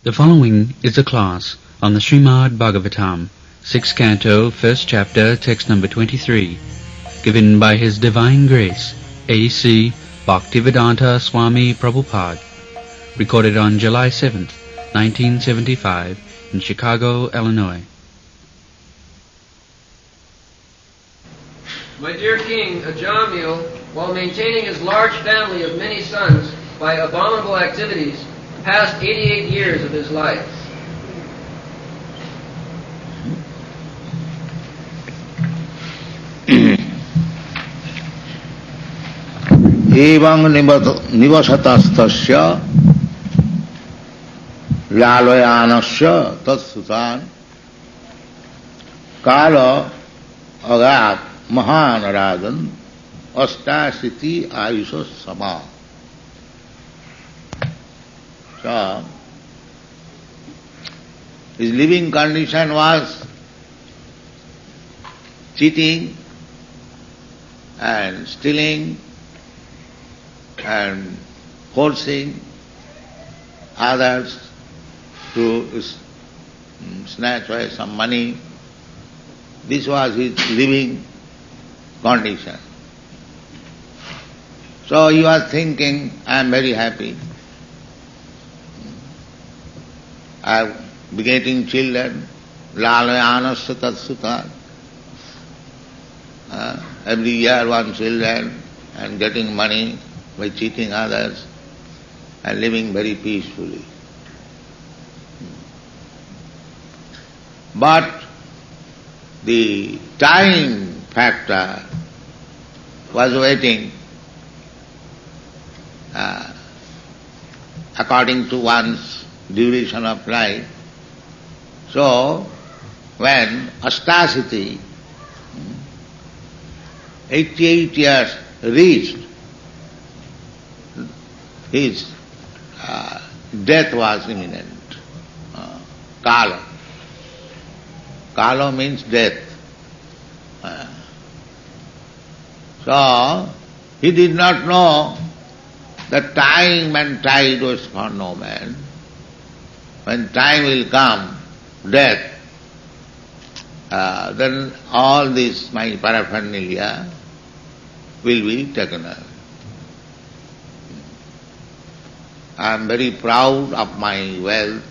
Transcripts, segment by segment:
The following is a class on the Srimad Bhagavatam, 6th Canto, 1st Chapter, text number 23, given by His Divine Grace, A.C. Bhaktivedanta Swami Prabhupada, recorded on July 7th, 1975, in Chicago, Illinois. My dear King, Ajamil, while maintaining his large family of many sons by abominable activities, passed 88 years of his life. Evang nivasatastasya laloyanasya tatsutan kala agat mahanarajan astasiti ayusha sama. So, his living condition was cheating and stealing and forcing others to snatch away some money. This was his living condition. So he was thinking, I am very happy. I am begetting children, lalayanasya tatsuta. Every year one children and getting money by cheating others and living very peacefully. But the time factor was waiting according to one's duration of life. So, when Astasiti, 88 years reached, his death was imminent. Kala. Kala means death. So, he did not know that time and tide was for no man. When time will come, death, then all this, my paraphernalia, will be taken away. I am very proud of my wealth,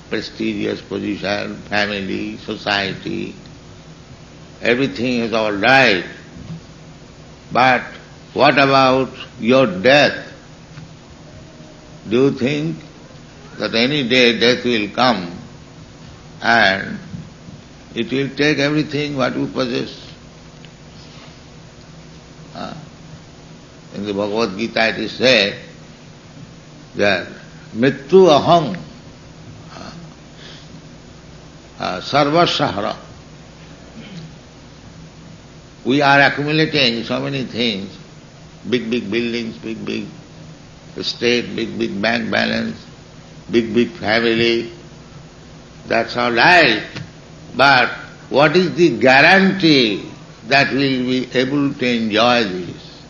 prestigious position, family, society. Everything is all right. But what about your death? Do you think that any day death will come and it will take everything what you possess? In the Bhagavad Gita it is said that Mrityu aham sarvasahara. We are accumulating so many things, big buildings, big estate, big bank balance, big family. That's all right. But what is the guarantee that we will be able to enjoy this?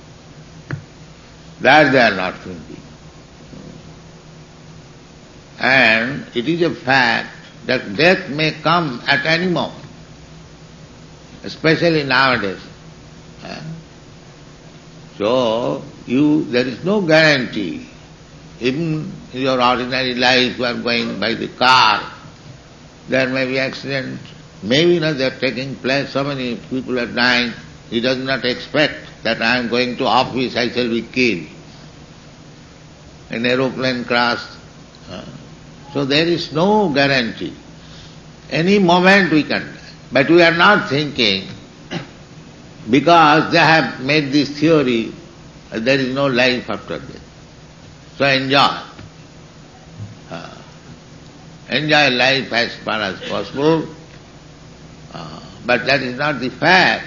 That they are not thinking. And it is a fact that death may come at any moment, especially nowadays. So, there is no guarantee. Even in your ordinary life, you are going by the car, there may be accident. Maybe they are taking place, so many people are dying. He does not expect that I am going to office, I shall be killed. An aeroplane crash. So there is no guarantee. Any moment we can die. But we are not thinking, because they have made this theory, there is no life after death. So enjoy. Enjoy life as far as possible. But that is not the fact.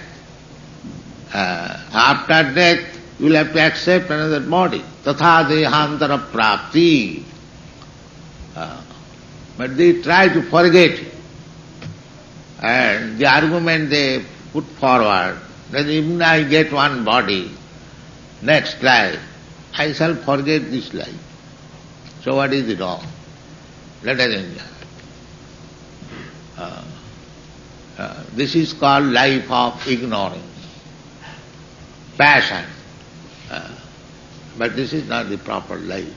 After death, you will have to accept another body. Tatha dehantara prapti. But they try to forget it. And the argument they put forward, that even I get one body, next life, I shall forget this life. So what is it all? let us enjoy. This is called life of ignorance, passion. But this is not the proper life.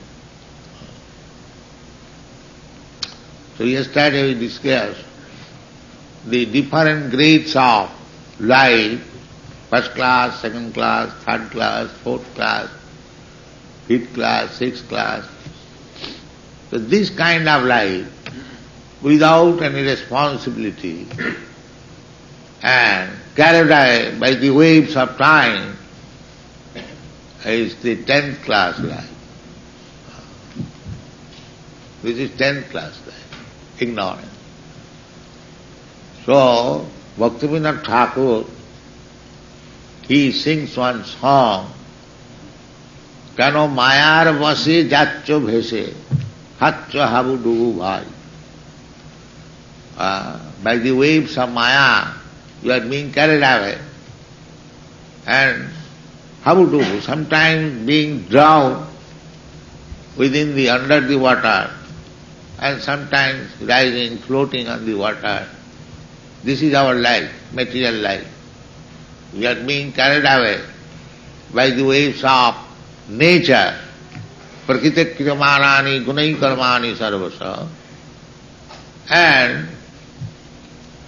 So yesterday we discussed the different grades of life, first class, second class, third class, fourth class, fifth class, sixth class. So this kind of life, without any responsibility and carried away by the waves of time, is the 10th class life. This is 10th class life, ignorance. So, Bhaktivinoda Thakur, he sings one song, Kano mayar vase jaccho bhese, hatcho habu dubu bhai. By the waves of Maya, you are being carried away. And habudubu, sometimes being drowned under the water, and sometimes rising, floating on the water. This is our life, material life. We are being carried away by the waves of nature. Prakriti kriyamanani gunai karmani sarvasa. And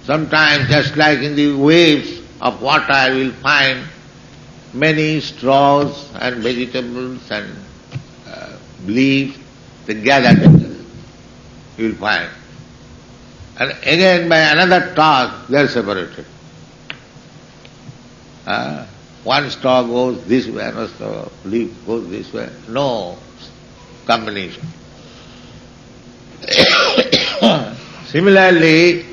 sometimes, just like in the waves of water, you will find many straws and vegetables and leaves, they gather together. You will find. And again by another toss, they are separated. One straw goes this way, another straw leaf goes this way. No combination. Similarly,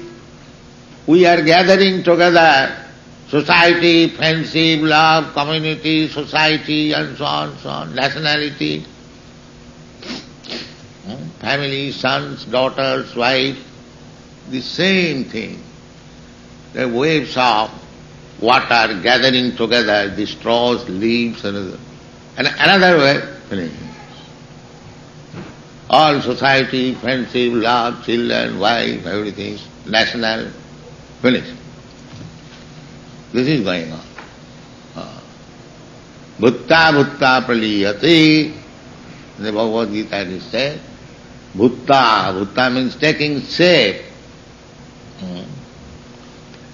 we are gathering together society, friendship, love, community, society, and so on, nationality, family, sons, daughters, wife, the same thing. The waves of water gathering together, the straws, leaves, and another way, finish. All society, friendship, love, children, wife, everything, national, finish. This is going on. Bhutta bhutta praliyati. The Bhagavad Gita is said. Bhutta. Bhutta means taking shape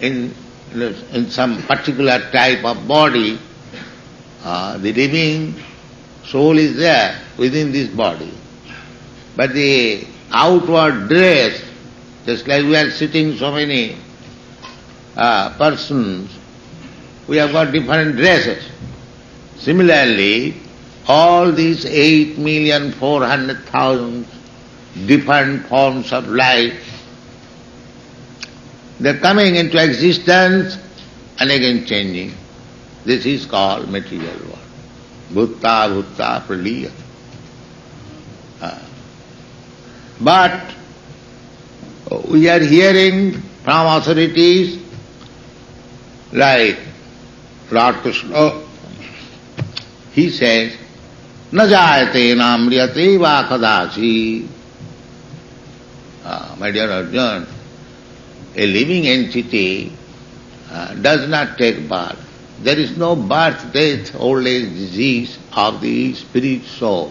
in some particular type of body. The living soul is there within this body. But the outward dress, just like we are sitting so many persons, we have got different dresses. Similarly, all these 8,400,000 different forms of life, they are coming into existence and again changing. This is called material world. Bhutta bhutta praliyati. But we are hearing from authorities like Lord Krishna, he says, na jayate na mriyate va kadachi. My dear Arjuna, a living entity does not take birth. There is no birth, death, old age, disease of the spirit soul.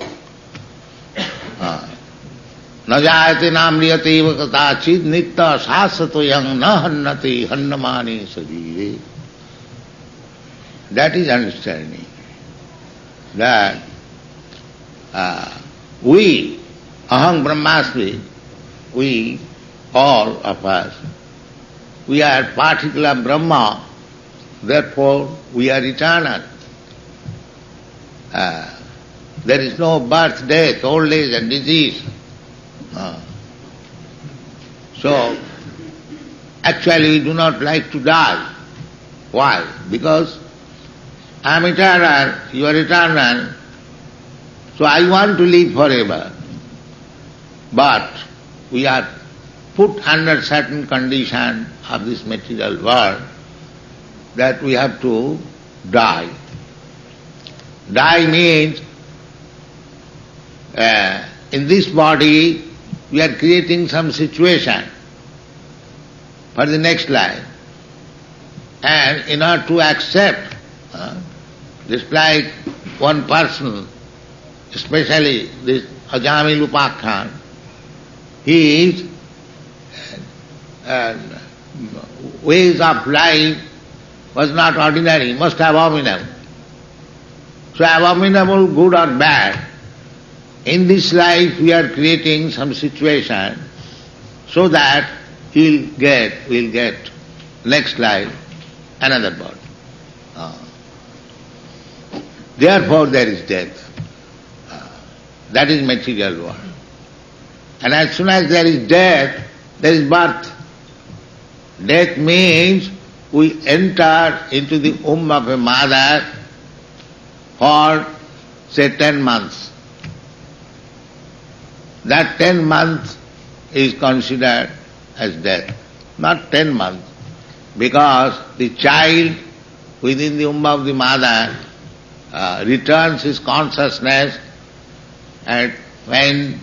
Na jayate na mriyate va kadachi nitta sasato yang na hannati hannamani sadire. That is understanding that we, aham brahmasmi, we, all of us, we are particular Brahma, therefore we are eternal. There is no birth, death, old age and disease. So, actually we do not like to die. Why? Because I am eternal, you are eternal, so I want to live forever. But we are put under certain condition of this material world that we have to die. Die means in this body we are creating some situation for the next life. And in order to accept, just like one person, especially this Ajamil Upakhyan, his ways of life was not ordinary, most abominable. So abominable, good or bad, in this life we are creating some situation so that we'll get next life another body. Therefore there is death. That is material world. And as soon as there is death, there is birth. Death means we enter into the womb of a mother for, say, 10 months. That 10 months is considered as death. Not 10 months, because the child within the womb of the mother returns his consciousness at when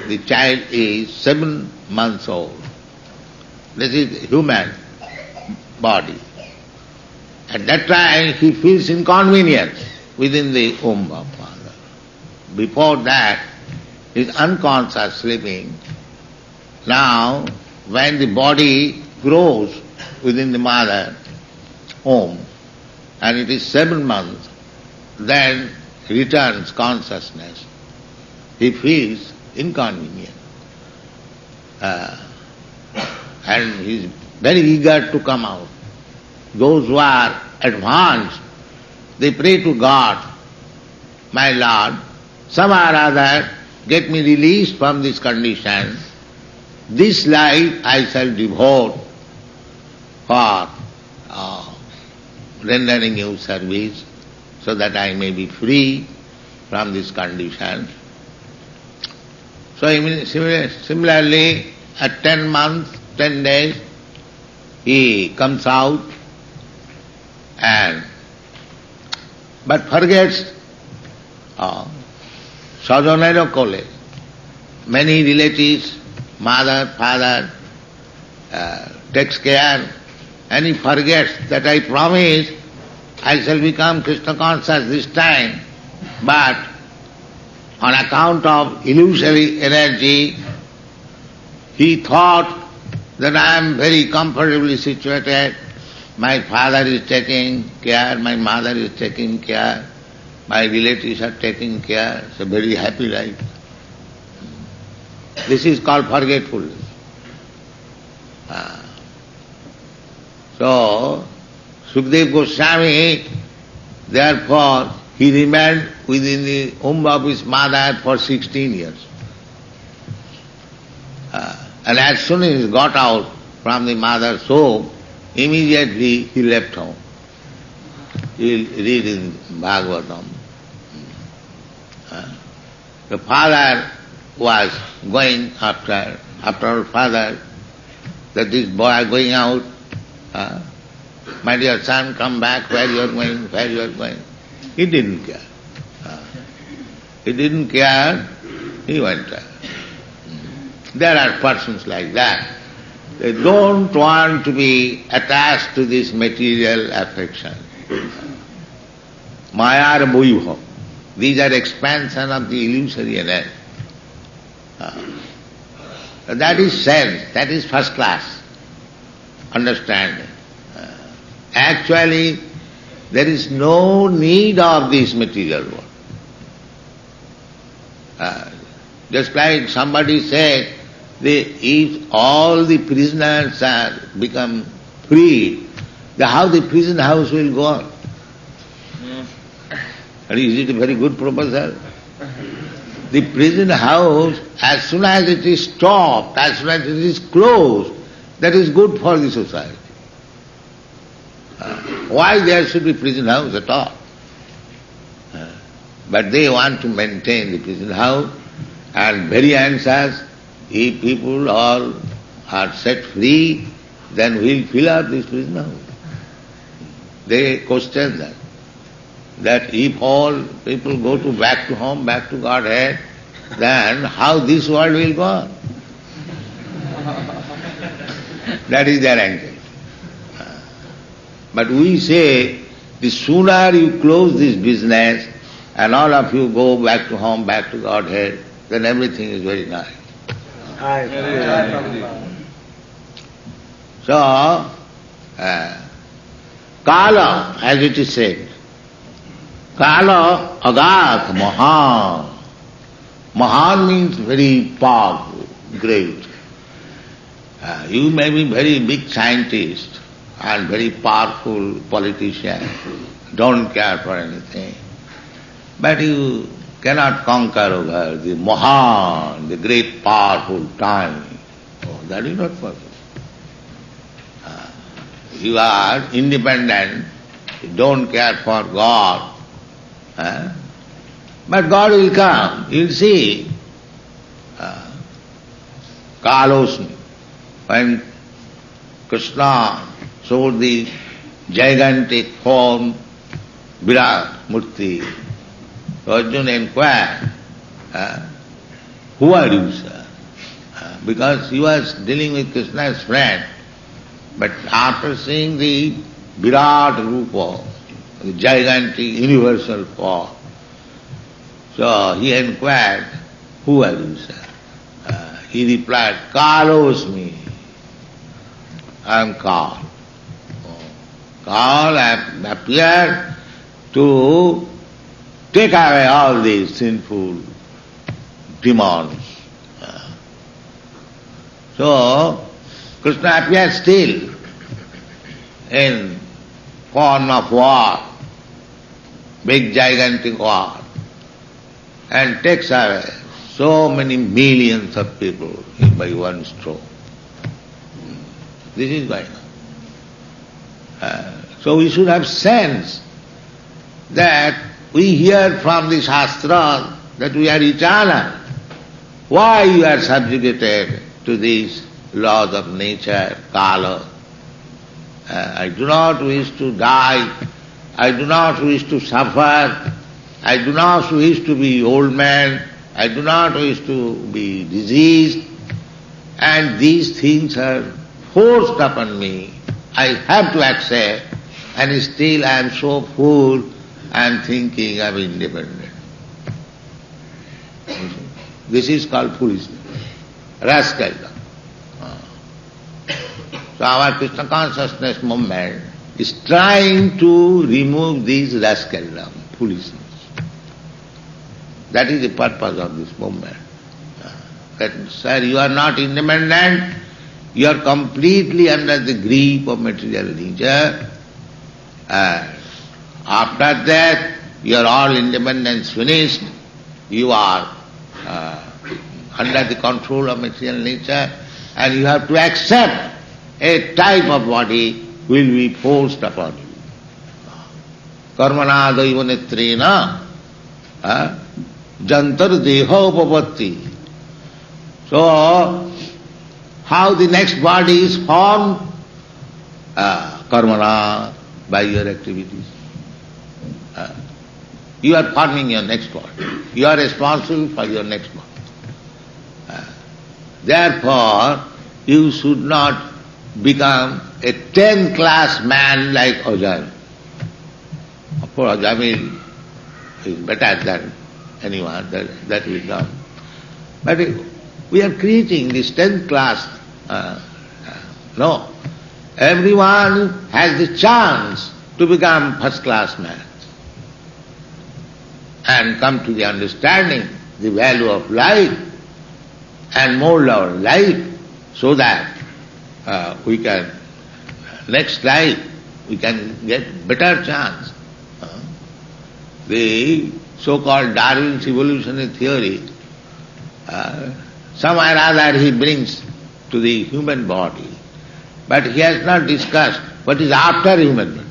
the child is 7 months old. This is human body. At that time he feels inconvenience within the womb of mother. Before that he is unconscious, sleeping. Now when the body grows within the mother womb and it is 7 months, then returns consciousness. He feels inconvenient. And he is very eager to come out. Those who are advanced, they pray to God, my Lord, somehow or other get me released from this condition. This life I shall devote for rendering you service so that I may be free from this condition. So similarly, at 10 months, 10 days, he comes out but forgets Sajanero Kole. Many relatives, mother, father, takes care, and he forgets that I promised I shall become Krishna conscious this time, but on account of illusory energy, he thought that I am very comfortably situated. My father is taking care, my mother is taking care, my relatives are taking care. It's a very happy life. This is called forgetfulness. So, Sukadeva Goswami, therefore, he remained within the womb of his mother for 16 years. And as soon as he got out from the mother's womb, immediately he left home. You will read in Bhagavatam. The father was going after our father, that this boy going out, my dear son, come back, where you are going, where you are going. He didn't care. He didn't care, he went there. There are persons like that. They don't want to be attached to this material affection. Maya Bhuibhav. These are expansion of the illusory energy. That is sense, that is first class understanding. Actually, there is no need of this material world. Just like somebody said, if all the prisoners are become free, how the prison house will go on? And is it a very good proposal? The prison house, as soon as it is stopped, as soon as it is closed, that is good for the society. Why there should be prison house at all? But they want to maintain the prison house, and very anxious, if people all are set free, then we'll fill up this prison house. They question that if all people go back to home, back to Godhead, then how this world will go on? That is their anxiety. But we say, the sooner you close this business and all of you go back to home, back to Godhead, then everything is very nice. So, Kala, as it is said, Kala Agat Mahan. Mahan means very powerful, great. You may be very big scientist and very powerful politician, don't care for anything, but you cannot conquer over the Mahan, the great powerful time. Oh, that is not possible. You are independent, you don't care for God, but God will come, you will see. Kalosmi, when Krishna showed the gigantic form, Virat Murti, Arjuna inquired, who are you, sir? Because he was dealing with Krishna's friend. But after seeing the Virat Rupa, the gigantic universal form, so he inquired, who are you, sir? He replied, Kalosmi, I am Kal. Kal appeared to take away all these sinful demons. So, Krishna appears still in form of war, big gigantic war, and takes away so many millions of people by one stroke. This is going on. So we should have sense that we hear from the Shastra that we are eternal. Why you are subjugated to these laws of nature, Kala? I do not wish to die. I do not wish to suffer. I do not wish to be old man. I do not wish to be diseased. And these things are forced upon me. I have to accept, and still I am so full, I am thinking I am independent. This is called foolishness, rascaldom. So our Krishna consciousness movement is trying to remove this rascaldom, foolishness. That is the purpose of this movement. That, sir, you are not independent, you are completely under the grip of material nature. After that, your all independence finished, you are under the control of material nature, and you have to accept a type of body will be forced upon you. Karmana daivanetrena jantar deha upapatti. So, how the next body is formed? Karmana, by your activities. You are forming your next body. You are responsible for your next body. Therefore, you should not become a 10th class man like Ajamil. Of course, Ajamil is better than anyone, that we know. But we are creating this 10th class. No. Everyone has the chance to become first class man and come to the understanding the value of life and mold our life so that we can, next life, we can get better chance. The so-called Darwin's evolutionary theory, somewhere or other he brings to the human body, but he has not discussed what is after human body.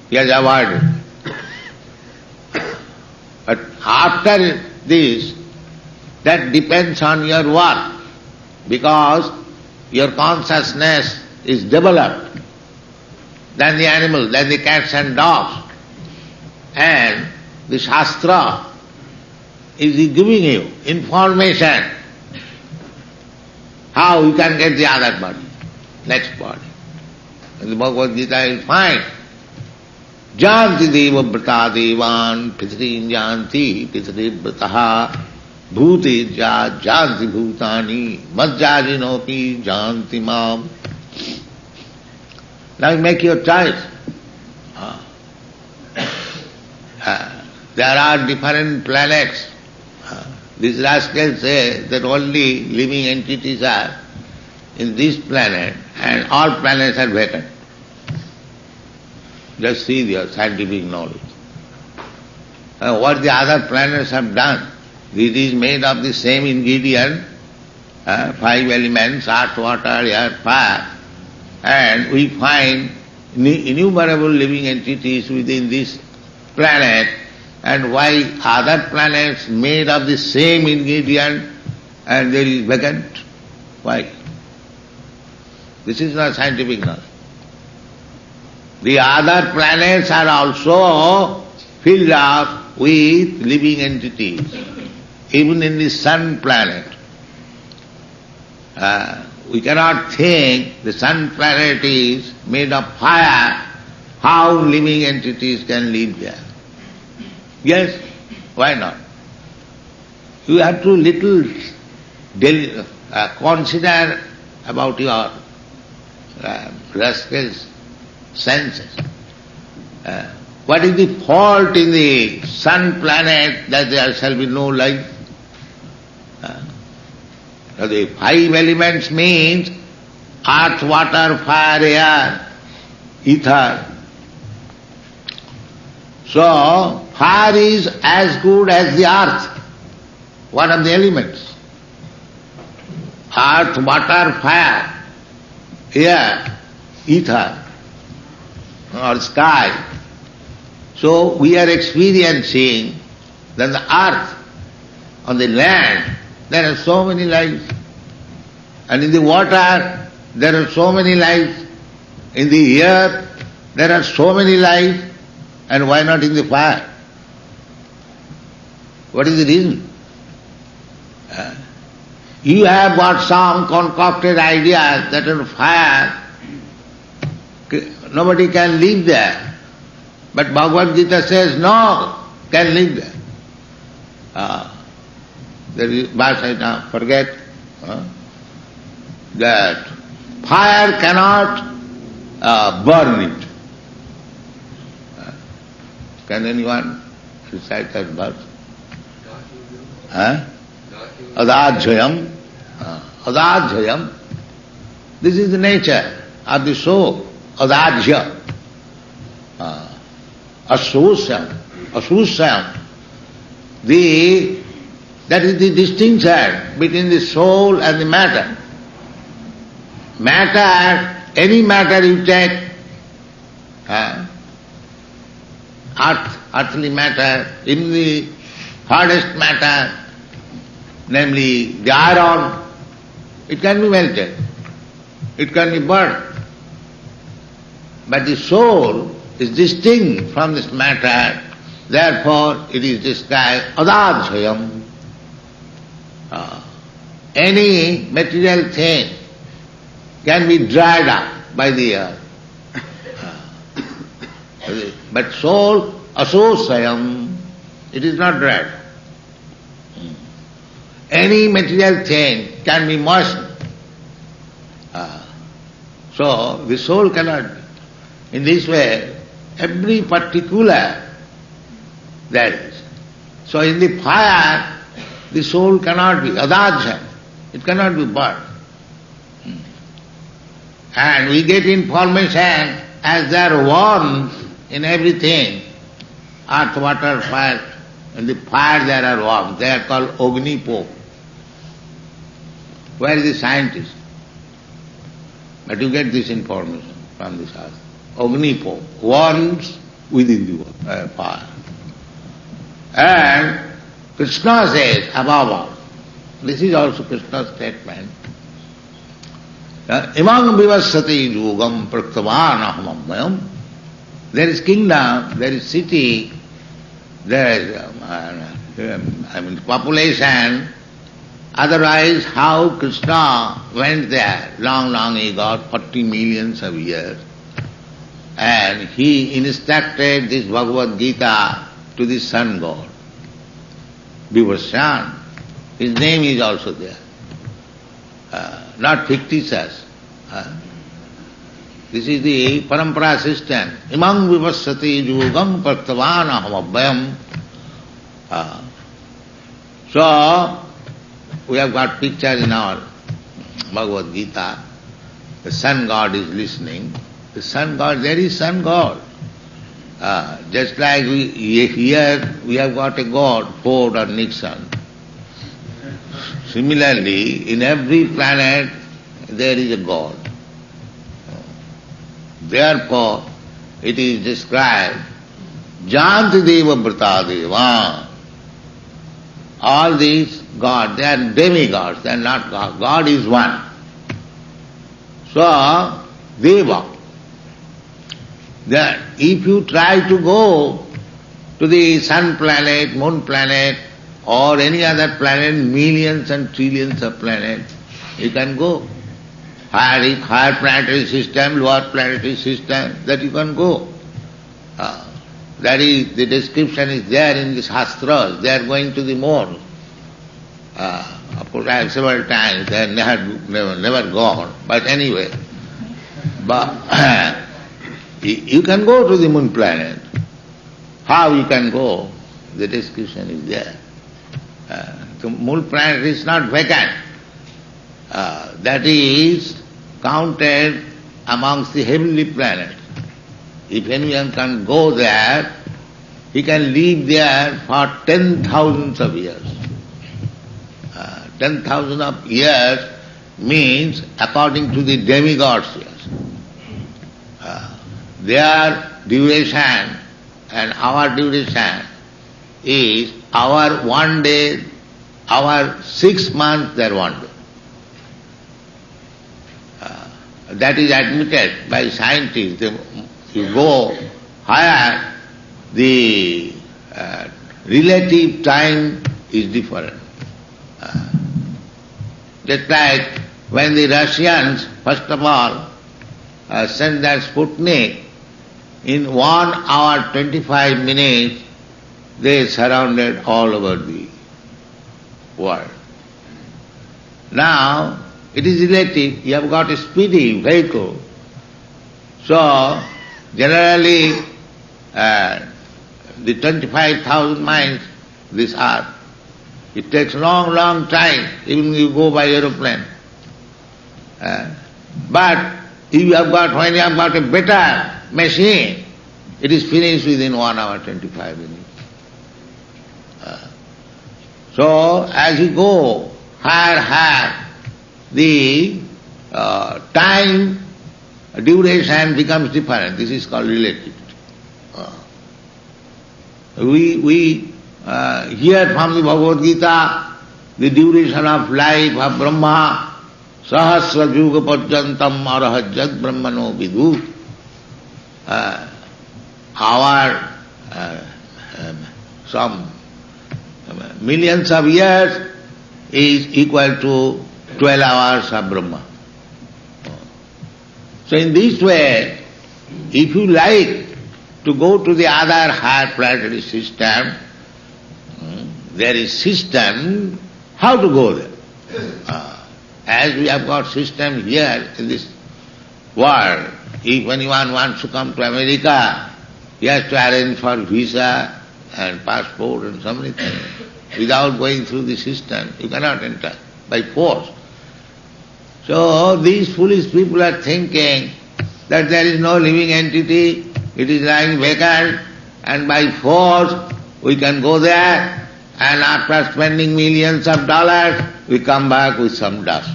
He has avoided. But after this, that depends on your work, because your consciousness is developed than the animal, than the cats and dogs. And the Shastra is giving you information how you can get the other body, next body. In the Bhagavad Gita you find, Janti deva vrata devan pitrim janti pitri vrataha bhuti janti bhutani majjajinopi janti mam. Now you make your choice. There are different planets. These rascals say that only living entities are in this planet and all planets are vacant. Just see your scientific knowledge. What the other planets have done, it is made of the same ingredient, 5 elements, earth, water, air, fire, and we find innumerable living entities within this planet. And why other planets made of the same ingredient and there is vacant? Why? This is not scientific knowledge. The other planets are also filled up with living entities. Even in the sun planet. We cannot think the sun planet is made of fire. How living entities can live there? Yes, why not? You have to little consider about your rascals' senses. What is the fault in the sun planet that there shall be no life? The 5 elements means earth, water, fire, air, ether. So, fire is as good as the earth, one of the elements. Earth, water, fire, air, ether, or sky. So, we are experiencing that the earth, on the land, there are so many lives. And in the water, there are so many lives. In the air, there are so many lives. And why not in the fire? What is the reason? You have got some concocted idea that in fire nobody can live there. But Bhagavad Gita says no, can live there. There is verse I now forget that fire cannot burn it. Can anyone recite that verse? Adajayam. Adajayam. This is the nature of the soul. Adajya. Asusyam. Asusyam. That is the distinction between the soul and the matter. Matter, any matter you take, earthly matter, in the hardest matter, namely the iron, it can be melted, it can be burnt. But the soul is distinct from this matter, therefore it is described adajayam. Any material thing can be dried up by the earth. But soul, asosayam, it is not dried. Any material thing can be moistened. So the soul cannot be. In this way, every particular there is. So in the fire, the soul cannot be adajya. It cannot be burned. And we get information as there are worms in everything. Earth, water, fire. In the fire there are worms. They are called Ognipo. Where is the scientist? But you get this information from this earth. Ognipo, worms within the fire. And Krishna says above all, this is also Krishna's statement, Imam vivasati yugam praktavan ahamammayam. There is kingdom, there is city, there is population Otherwise, how Krishna went there? Long he got 40 millions of years. And he instructed this Bhagavad Gita to the sun god, Vibhashan. His name is also there. Not fictitious. This is the parampara system. Imam vivassati yugam prattavan aham abhyam. So, we have got picture in our Bhagavad Gita. The sun god is listening. The sun god, there is sun god. Just like here we have got a god, Ford or Nixon. Similarly, in every planet there is a god. Therefore, it is described, Janti Deva Brata Deva. All these gods, they are demigods, they are not God. God is one. So, Deva. That if you try to go to the sun planet, moon planet, or any other planet, millions and trillions of planets, you can go. Higher planetary system, lower planetary system, that you can go. That is, the description is there in the Shastras. They are going to the moon. Of course, I have several times, they have never gone. But anyway, but you can go to the moon planet. How you can go? The description is there. The moon planet is not vacant. That is counted amongst the heavenly planets. If anyone can go there, he can live there for 10,000 of years. 10,000 of years means according to the demigods years. Their duration and our duration is our 1 day, our 6 months, their 1 day. That is admitted by scientists. You go higher, the relative time is different. Just like when the Russians, first of all, sent their Sputnik, in 1 hour 25 minutes, they surrounded all over the world. Now, it is relative. You have got a speedy vehicle. So, generally, the 25,000 miles, this earth, it takes long time, even you go by aeroplane. But if you have got, when you have got a better machine, it is finished within 1 hour 25 minutes. So, as you go higher, the time duration becomes different. This is called relativity. We hear from the Bhagavad Gita the duration of life of Brahma, Sahasra Juga Parjantam Arahajjat Brahmano Vidhu. Our some millions of years is equal to 12 hours of Brahma. So in this way, if you like to go to the other higher planetary system, there is system how to go there. As we have got system here in this world, if anyone wants to come to America, he has to arrange for visa and passport and so many things. Without going through the system, you cannot enter by force. So these foolish people are thinking that there is no living entity, it is lying vacant, and by force we can go there, and after spending millions of dollars, we come back with some dust.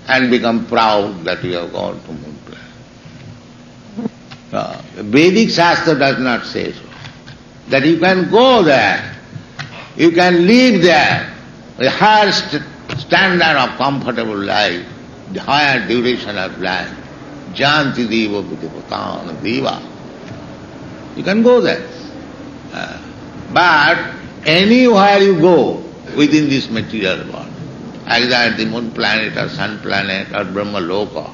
And become proud that we have gone to moon planet. The Vedic Shastra does not say so. That you can go there, you can live there, the higher standard of comfortable life, the higher duration of life. Janti Deva Vidipatana Deva. You can go there. But anywhere you go within this material world, either at the moon planet or sun planet or Brahma Loka,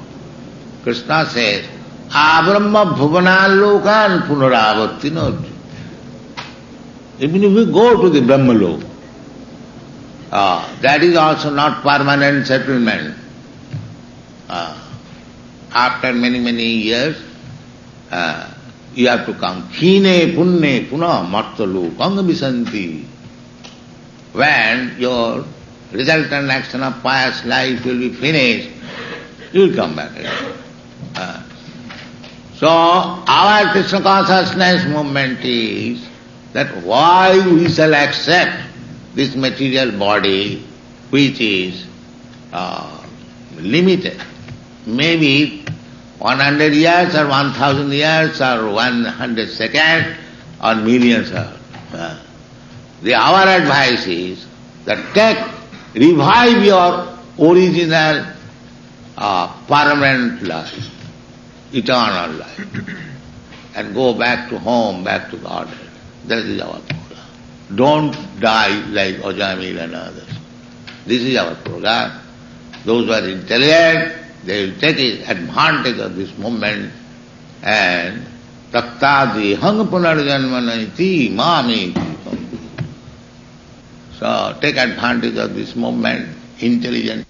Krishna says, Abrahma bhuvanan lokan punaravartinot. Even if we go to the Brahma Loka, that is also not permanent settlement. After many, many years, you have to come. Khine punne puna martalu kanga visanti. When your resultant action of pious life will be finished, you will come back again. So, our Krishna consciousness movement is that why we shall accept this material body which is limited. Maybe 100 years or 1,000 years or 100 seconds or millions of. Our advice is that revive your original permanent life, eternal life, and go back to home, back to Godhead. That is our program. Don't die like Ajamil and others. This is our program. Those who are intelligent, they will take advantage of this moment and tattadi hang punarjanmanati mamiti. So take advantage of this moment, intelligent.